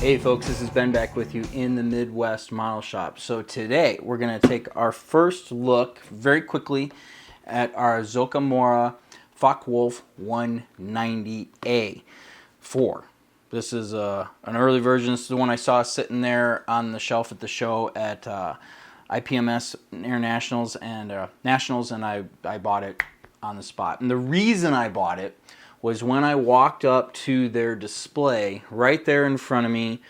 Hey folks, this is Ben back with you in the Midwest Model Shop. So today we're going to take our first look very quickly at our Zoukei-Mura Focke-Wulf 190A 4. This is an early version. This is the one I saw sitting there on the shelf at the show at IPMS Internationals and Nationals, and I bought it on the spot. And the reason I bought it was when I walked up to their display, right there in front of me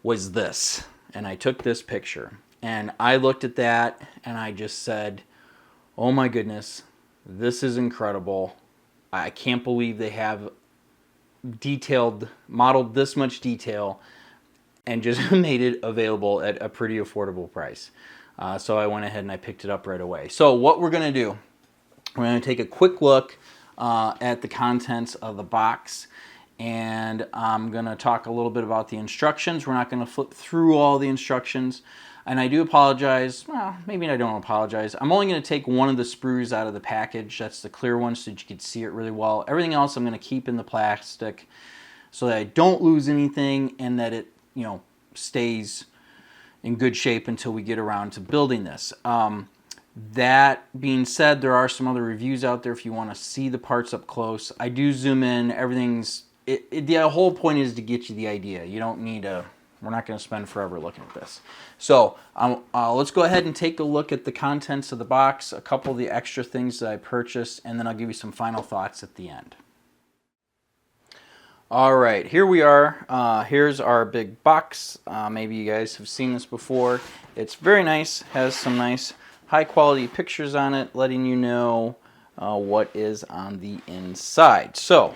was this. And I took this picture. And I looked at that and I just said, oh my goodness, this is incredible. I can't believe they have modeled this much detail and just made it available at a pretty affordable price. So I went ahead and I picked it up right away. So what we're going to do, we're going to take a quick look at the contents of the box, and I'm going to talk a little bit about the instructions. We're not going to flip through all the instructions, and I do apologize. Well, maybe I don't apologize. I'm only going to take one of the sprues out of the package. That's the clear one, so that you can see it really well. Everything else I'm going to keep in the plastic so that I don't lose anything and that it, stays in good shape until we get around to building this. That being said, there are some other reviews out there if you want to see the parts up close. I do zoom in. Everything's... the whole point is to get you the idea. You don't need a... We're not going to spend forever looking at this. So let's go ahead and take a look at the contents of the box, a couple of the extra things that I purchased, and then I'll give you some final thoughts at the end. All right, here we are. Here's our big box. Maybe you guys have seen this before. It's very nice. Has some nice high quality pictures on it, letting you know what is on the inside. So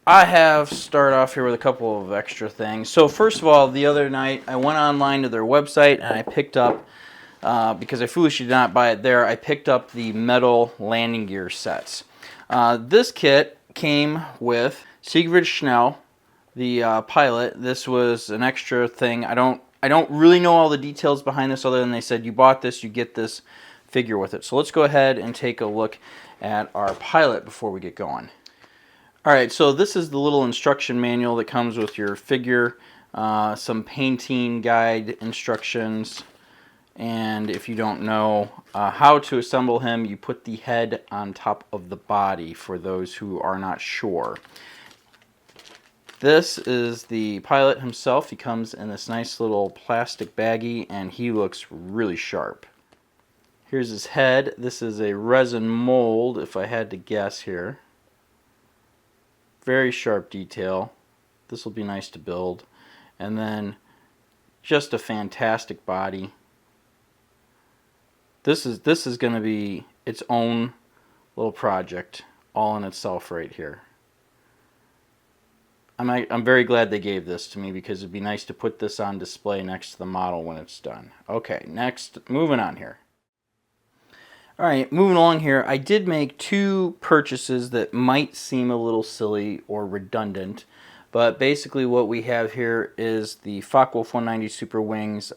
I have start off here with a couple of extra things. So first of all, the other night I went online to their website and I picked up, because I foolishly did not buy it there, I picked up the metal landing gear sets. This kit came with Siegfried Schnell, the pilot. This was an extra thing. I don't really know all the details behind this other than they said you bought this, you get this figure with it. So let's go ahead and take a look at our pilot before we get going. Alright, so this is the little instruction manual that comes with your figure, some painting guide instructions, and if you don't know how to assemble him, you put the head on top of the body for those who are not sure. This is the pilot himself. He comes in this nice little plastic baggie and he looks really sharp. Here's his head. This is a resin mold, if I had to guess here. Very sharp detail. This will be nice to build. And then just a fantastic body. This is going to be its own little project all in itself right here. I'm very glad they gave this to me because it'd be nice to put this on display next to the model when it's done. Okay, next, moving on here. Alright, moving along here, I did make two purchases that might seem a little silly or redundant, but basically what we have here is the Focke-Wulf 190 Super Wings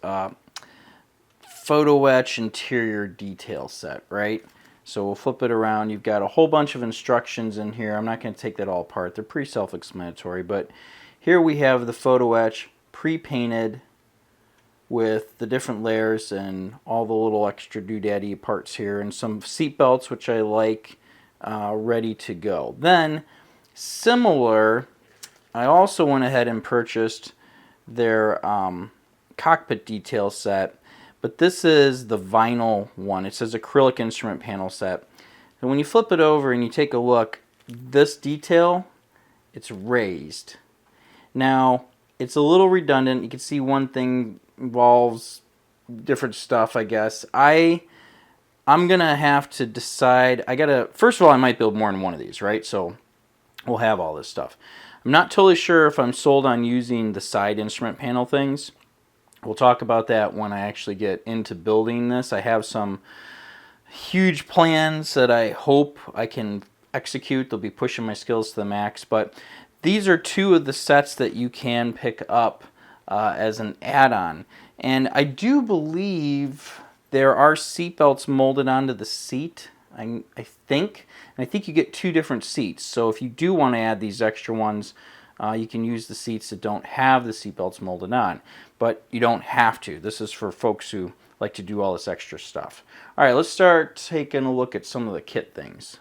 Photo-Etch interior detail set, right? So we'll flip it around. You've got a whole bunch of instructions in here. I'm not going to take that all apart. They're pretty self-explanatory. But here we have the Photo-Etch pre-painted with the different layers and all the little extra doodaddy parts here. And some seat belts, which I like, ready to go. Then, similar, I also went ahead and purchased their cockpit detail set. But this is the vinyl one. It says acrylic instrument panel set. And when you flip it over and you take a look, this detail, it's raised. Now, it's a little redundant. You can see one thing involves different stuff, I guess. I'm going to have to decide. First of all, I might build more than one of these, right? So we'll have all this stuff. I'm not totally sure if I'm sold on using the side instrument panel things. We'll talk about that when I actually get into building this. I have some huge plans that I hope I can execute. They'll be pushing my skills to the max. But these are two of the sets that you can pick up as an add-on. And I do believe there are seat belts molded onto the seat, I think. And I think you get two different seats. So if you do want to add these extra ones, You can use the seats that don't have the seat belts molded on, but you don't have to. This is for folks who like to do all this extra stuff. All right, let's start taking a look at some of the kit things.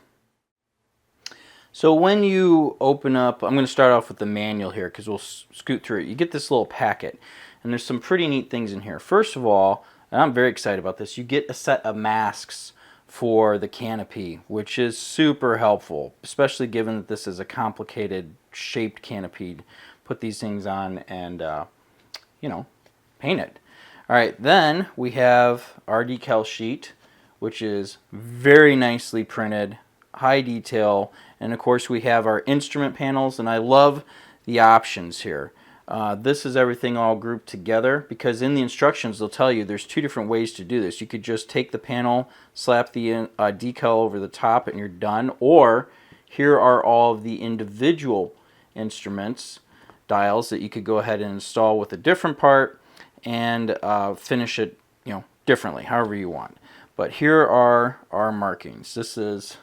So when you open up, I'm going to start off with the manual here because we'll scoot through it. You get this little packet, and there's some pretty neat things in here. First of all, and I'm very excited about this, you get a set of masks for the canopy, which is super helpful, especially given that this is a complicated shaped canopy. Put these things on and, you know, paint it. All right, then we have our decal sheet, which is very nicely printed, high detail, and of course we have our instrument panels, and I love the options here. This is everything all grouped together because in the instructions they'll tell you there's two different ways to do this. You could just take the panel, slap the decal over the top, and you're done. Or here are all of the individual instruments, dials that you could go ahead and install with a different part and finish it, you know, differently, however you want. But here are our markings. This is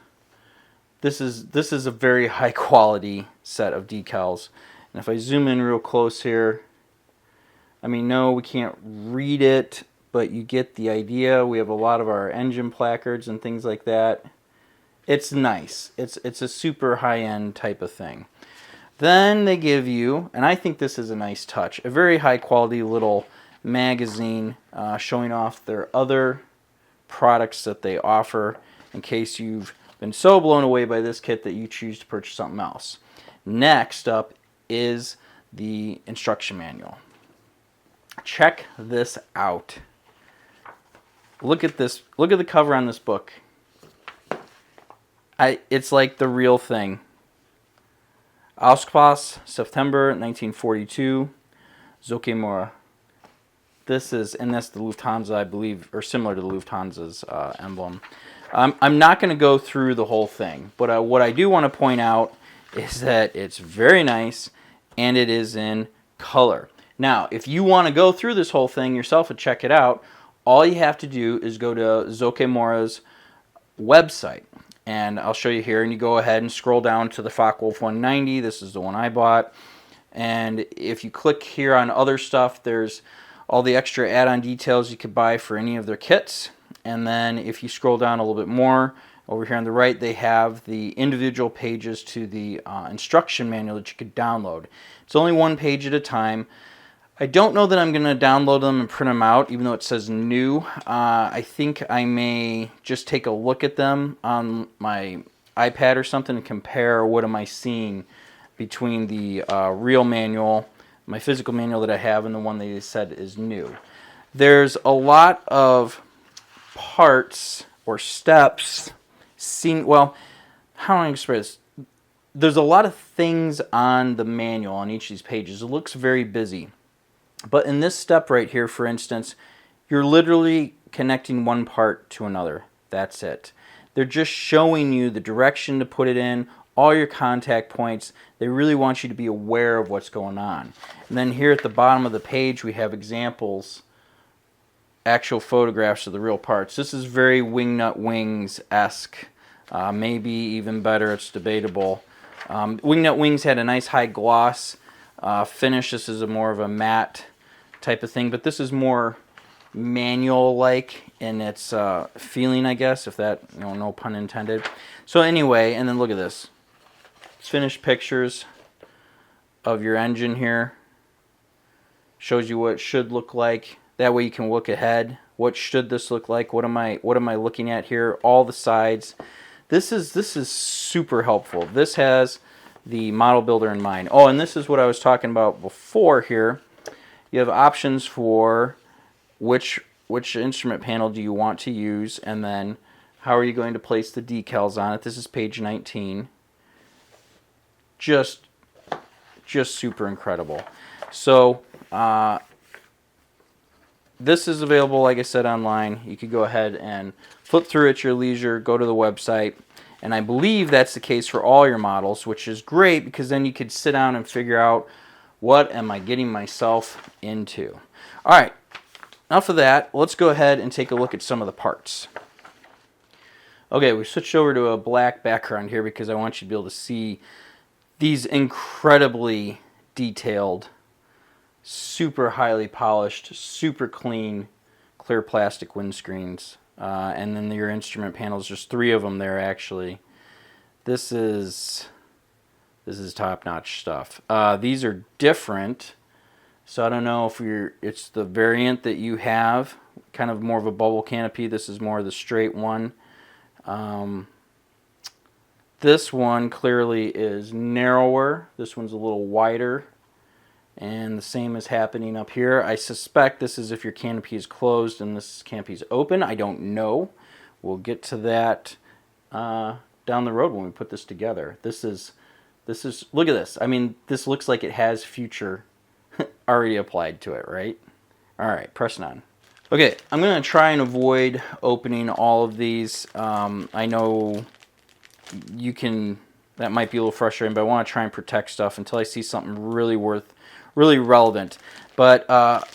a very high quality set of decals. And if I zoom in real close here, I mean, no, we can't read it, but you get the idea. We have a lot of our engine placards and things like that. It's nice. It's a super high-end type of thing. Then they give you, and I think this is a nice touch, a very high-quality little magazine showing off their other products that they offer in case you've been so blown away by this kit that you choose to purchase something else. Next up is the instruction manual. Check this out. Look at this. Look at the cover on this book. It's like the real thing. Auspass, September 1942, Zoukei-Mura. This is, and that's the Lufthansa, I believe, or similar to the Lufthansa's emblem. I'm not going to go through the whole thing, but what I do want to point out is that it's very nice and it is in color. Now, if you want to go through this whole thing yourself and check it out, all you have to do is go to Zoukei-Mura's website. And I'll show you here, and you go ahead and scroll down to the Focke-Wulf 190. This is the one I bought. And if you click here on other stuff, there's all the extra add-on details you could buy for any of their kits. And then if you scroll down a little bit more, over here on the right, they have the individual pages to the instruction manual that you could download. It's only one page at a time. I don't know that I'm going to download them and print them out, even though it says new. I think I may just take a look at them on my iPad or something and compare what am I seeing between the real manual, my physical manual that I have, and the one they said is new. There's a lot of parts or steps well, how do I express this? There's a lot of things on the manual on each of these pages. It looks very busy. But in this step right here, for instance, you're literally connecting one part to another. That's it. They're just showing you the direction to put it in, all your contact points. They really want you to be aware of what's going on. And then here at the bottom of the page, we have examples, actual photographs of the real parts. This is very Wingnut Wings-esque. Maybe even better, it's debatable. Wingnut Wings had a nice high gloss finish. This is more of a matte type of thing, but this is more manual-like in its feeling, I guess, if that, you know, no pun intended. So anyway, and then look at this. It's finished pictures of your engine here. Shows you what it should look like. That way you can look ahead. What should this look like? What am I looking at here? All the sides. This is super helpful. This has the model builder in mind. Oh, and this is what I was talking about before here. You have options for which instrument panel do you want to use, and then how are you going to place the decals on it. This is page 19. Just super incredible. So this is available, like I said, online. You could go ahead and flip through at your leisure, go to the website, and I believe that's the case for all your models, which is great because then you could sit down and figure out, what am I getting myself into? All right, enough of that. Let's go ahead and take a look at some of the parts. Okay, we switched over to a black background here because I want you to be able to see these incredibly detailed, super highly polished, super clean, clear plastic windscreens. And then your instrument panels, there's 3 of them there actually. This is top-notch stuff. These are different, so I don't know if it's the variant that you have, kind of more of a bubble canopy. This is more of the straight one. This one clearly is narrower. This one's a little wider. And the same is happening up here. I suspect this is if your canopy is closed and this canopy is open. I don't know. We'll get to that down the road when we put this together. This is look at this. I mean, this looks like it has future already applied to it, right? All right, pressing on. Okay, I'm going to try and avoid opening all of these. I know that might be a little frustrating, but I want to try and protect stuff until I see something really relevant. But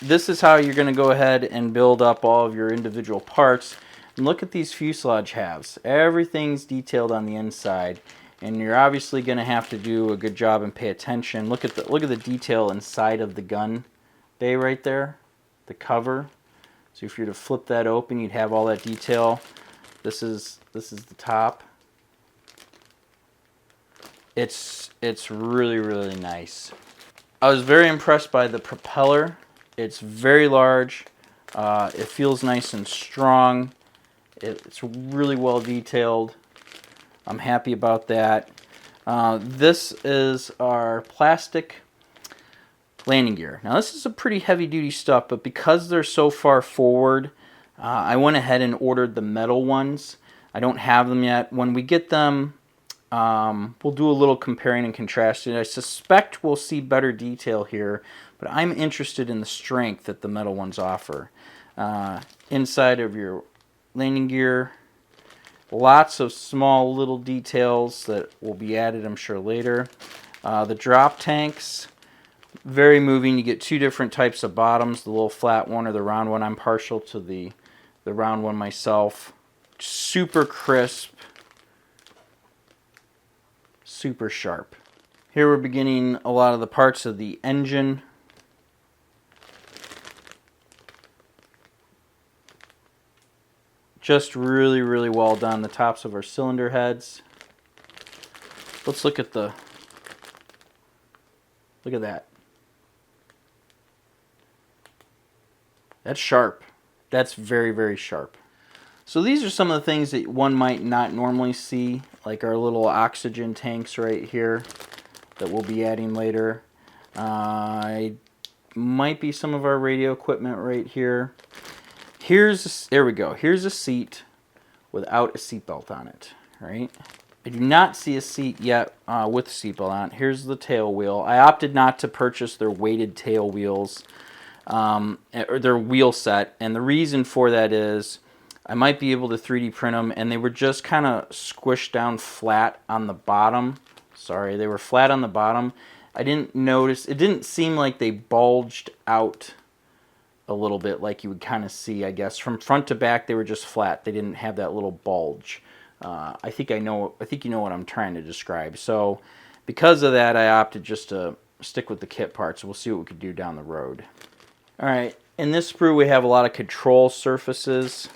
this is how you're going to go ahead and build up all of your individual parts. And look at these fuselage halves. Everything's detailed on the inside, and you're obviously going to have to do a good job and pay attention. Look at the detail inside of the gun bay right there, the cover. So if you were to flip that open, you'd have all that detail. This is the top. It's really nice. I was very impressed by the propeller. It's very large. It feels nice and strong. It's really well detailed. I'm happy about that. This is our plastic landing gear. Now this is a pretty heavy duty stuff, but because they're so far forward, I went ahead and ordered the metal ones. I don't have them yet. When we get them, we'll do a little comparing and contrasting. I suspect we'll see better detail here, but I'm interested in the strength that the metal ones offer. Inside of your landing gear, lots of small little details that will be added, I'm sure, later. The drop tanks, very moving. You get 2 different types of bottoms, the little flat one or the round one. I'm partial to the round one myself. Super crisp. Super sharp. Here we're beginning a lot of the parts of the engine. Just really well done. The tops of our cylinder heads. Let's look at that. That's sharp. That's very sharp. So these are some of the things that one might not normally see, like our little oxygen tanks right here that we'll be adding later. Might be some of our radio equipment right here. There we go. Here's a seat without a seatbelt on it, right? I do not see a seat yet with a seatbelt on. Here's the tail wheel. I opted not to purchase their weighted tail wheels, or their wheel set, and the reason for that is I might be able to 3D print them, and they were just kind of squished down flat on the bottom. Sorry, they were flat on the bottom. I didn't notice, it didn't seem like they bulged out a little bit like you would kind of see, I guess. From front to back, they were just flat. They didn't have that little bulge. I think you know what I'm trying to describe. So because of that, I opted just to stick with the kit parts. We'll see what we could do down the road. All right, in this sprue, we have a lot of control surfaces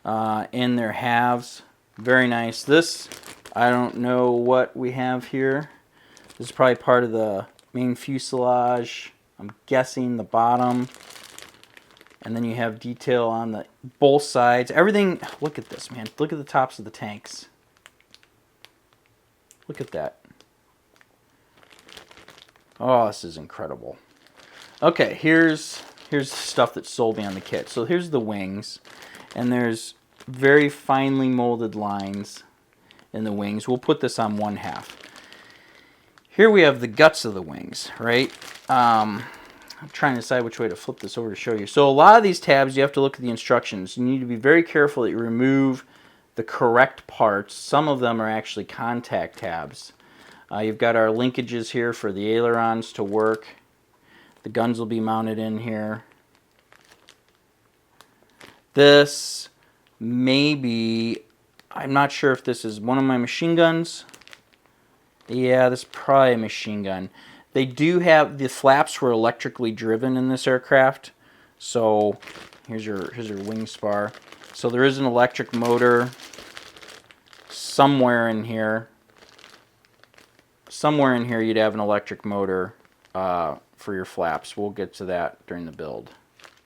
in their halves. Very nice. This, I don't know what we have here. This is probably part of the main fuselage. I'm guessing the bottom. And then you have detail on both sides. Everything, look at this, man. Look at the tops of the tanks. Look at that. Oh, this is incredible. Okay, here's the stuff that sold me on the kit. So here's the wings, and there's very finely molded lines in the wings. We'll put this on one half. Here we have the guts of the wings, right? I'm trying to decide which way to flip this over to show you. So a lot of these tabs, you have to look at the instructions. You need to be very careful that you remove the correct parts. Some of them are actually contact tabs. You've got our linkages here for the ailerons to work. The guns will be mounted in here. This may be, I'm not sure if this is one of my machine guns. Yeah, this is probably a machine gun. They do have, the flaps were electrically driven in this aircraft. So here's your wing spar. So there is an electric motor somewhere in here. Somewhere in here you'd have an electric motor for your flaps. We'll get to that during the build.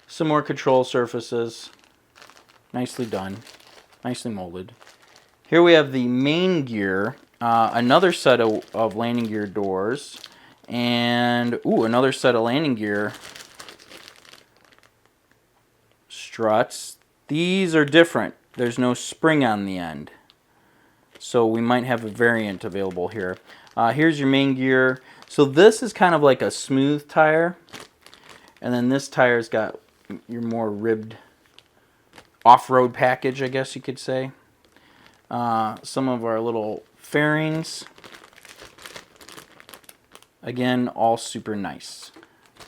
Some more control surfaces. Nicely done. Nicely molded. Here we have the main gear. Another set of landing gear doors. And, ooh, another set of landing gear struts. These are different. There's no spring on the end. So we might have a variant available here. Here's your main gear. So this is kind of like a smooth tire. And then this tire's got your more ribbed off-road package, I guess you could say. Some of our little fairings. Again, all super nice.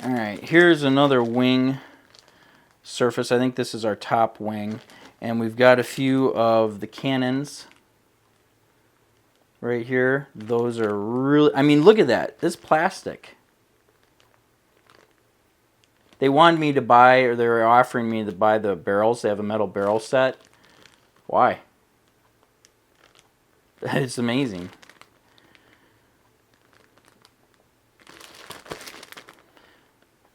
Alright, here's another wing surface. I think this is our top wing. And we've got a few of the cannons right here. Those are really, I mean, look at that. This plastic. They wanted me to buy, or they were offering me to buy the barrels. They have a metal barrel set. Why? It's amazing.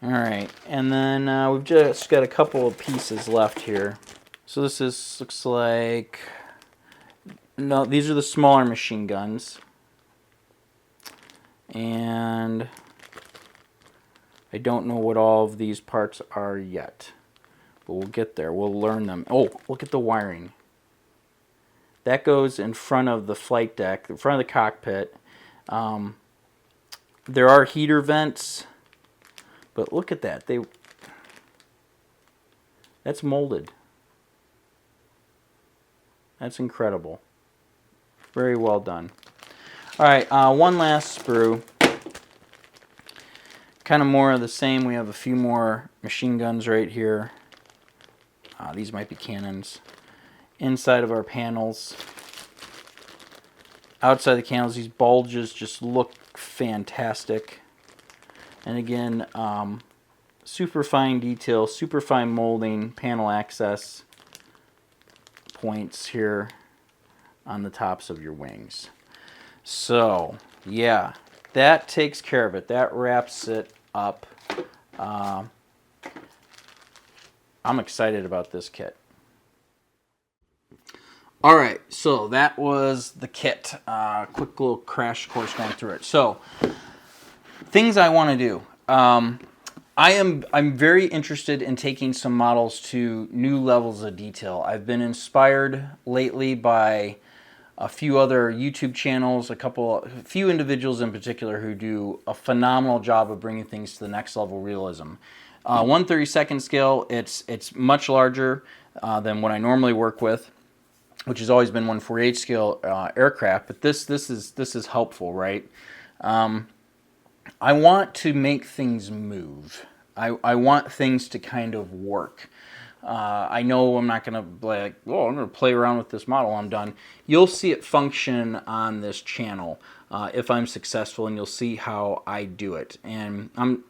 Alright, and then we've just got a couple of pieces left here. So this looks like, no, these are the smaller machine guns. And I don't know what all of these parts are yet. But we'll get there. We'll learn them. Oh, look at the wiring. That goes in front of the flight deck, in front of the cockpit. There are heater vents. But look at that. That's molded. That's incredible. Very well done. Alright, one last sprue. Kind of more of the same. We have a few more machine guns right here. These might be cannons. Inside of our panels. Outside the panels, these bulges just look fantastic. And again, super fine detail, super fine molding, panel access points here on the tops of your wings. So, yeah, that takes care of it. That wraps it up. I'm excited about this kit. Alright, so that was the kit. Quick little crash course going through it. So, things I want to do. I'm very interested in taking some models to new levels of detail. I've been inspired lately by a few other YouTube channels, a few individuals in particular who do a phenomenal job of bringing things to the next level realism. 1/32 scale, it's much larger than what I normally work with, which has always been 1/48 scale aircraft. But this is helpful, right? I want to make things move. I want things to kind of work. I know I'm not going to be like, oh, I'm going to play around with this model, I'm done. You'll see it function on this channel if I'm successful, and you'll see how I do it. And I'm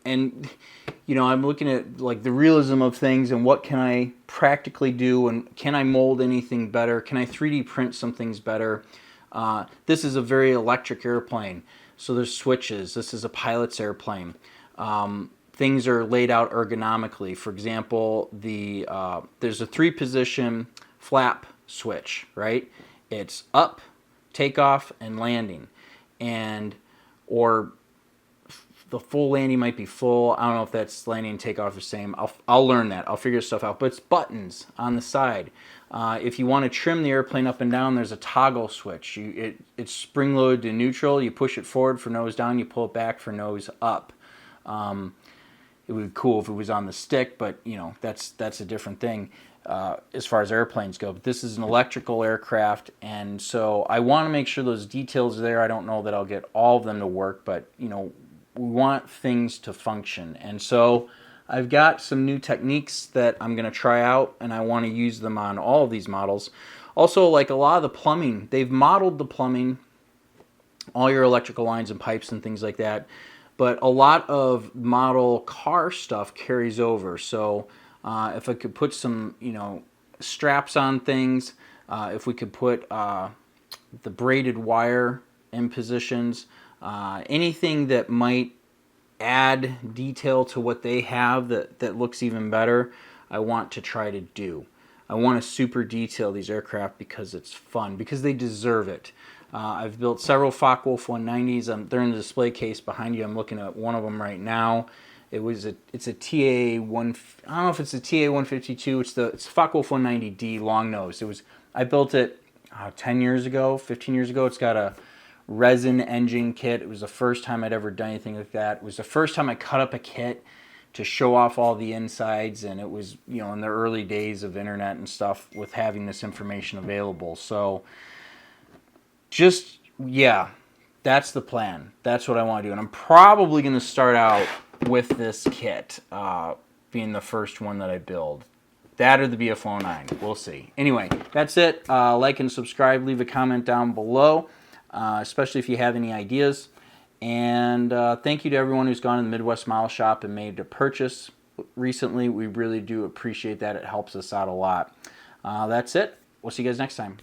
looking at like the realism of things and what can I practically do, and can I mold anything better? Can I 3D print some things better? This is a very electric airplane. So there's switches. This is a pilot's airplane. Things are laid out ergonomically. For example, there's a 3-position flap switch, right? It's up, takeoff, and landing. Or the full landing might be full. I don't know if that's landing and takeoff the same. I'll learn that. I'll figure stuff out. But it's buttons on the side. If you want to trim the airplane up and down, there's a toggle switch. It's spring-loaded to neutral. You push it forward for nose down. You pull it back for nose up. It would be cool if it was on the stick, but that's a different thing as far as airplanes go. But this is an electrical aircraft, and so I want to make sure those details are there. I don't know that I'll get all of them to work, but we want things to function. And so I've got some new techniques that I'm going to try out, and I want to use them on all of these models. Also, like a lot of the plumbing, they've modeled the plumbing, all your electrical lines and pipes and things like that. but a lot of model car stuff carries over. So if I could put some, straps on things, if we could put the braided wire in positions, anything that might add detail to what they have that looks even better, I want to try to do. I want to super detail these aircraft because it's fun, because they deserve it. I've built several Focke-Wulf 190s. They're in the display case behind you. I'm looking at one of them right now. It's a TA1. I don't know if it's a TA152. It's Focke-Wulf 190D long nose. I built it 10 years ago, 15 years ago. It's got a resin engine kit. It was the first time I'd ever done anything like that. It was the first time I cut up a kit to show off all the insides, and it was, in the early days of internet and stuff with having this information available. So that's the plan. That's what I want to do. And I'm probably going to start out with this kit being the first one that I build. That or the BF-109. We'll see. Anyway, that's it. Like and subscribe. Leave a comment down below, especially if you have any ideas. And thank you to everyone who's gone in the Midwest Model Shop and made a purchase recently. We really do appreciate that. It helps us out a lot. That's it. We'll see you guys next time.